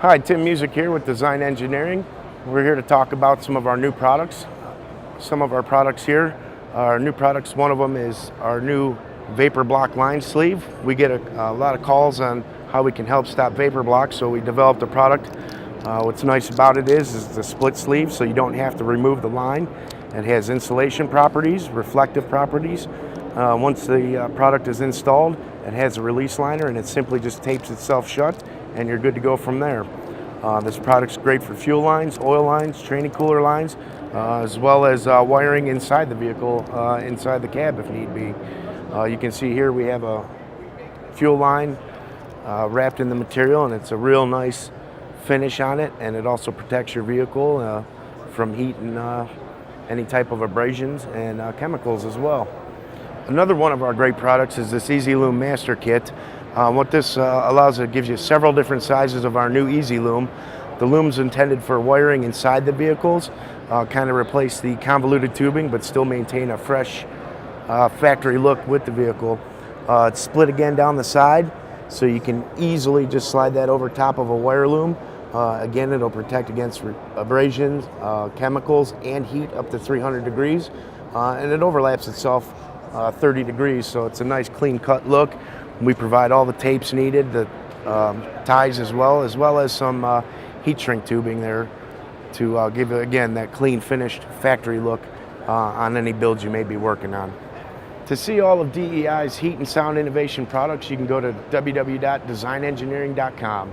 Hi, Tim Music here with Design Engineering. We're here to talk about some of our new products. Some of our products here, our new products, one of them is our new vapor block line sleeve. We get a lot of calls on how we can help stop vapor blocks, so we developed a product. What's nice about it is it's a split sleeve, so you don't have to remove the line. It has insulation properties, reflective properties. Once the product is installed, it has a release liner and it simply just tapes itself shut and you're good to go from there. This product's great for fuel lines, oil lines, training cooler lines, as well as wiring inside the vehicle, inside the cab if need be. You can see here we have a fuel line wrapped in the material, and it's a real nice finish on it, and it also protects your vehicle from heat and any type of abrasions and chemicals as well. Another one of our great products is this Easy Loom Master Kit. What this allows, it gives you several different sizes of our new Easy Loom. The loom's intended for wiring inside the vehicles, kind of replace the convoluted tubing but still maintain a fresh factory look with the vehicle. It's split again down the side, so you can easily just slide that over top of a wire loom. Again, it'll protect against abrasions, chemicals, and heat up to 300 degrees. And it overlaps itself 30 degrees, so it's a nice clean cut look. We provide all the tapes needed, the ties as well as some heat shrink tubing there to give it, again, that clean finished factory look on any builds you may be working on. To see all of DEI's heat and sound innovation products, you can go to www.designengineering.com.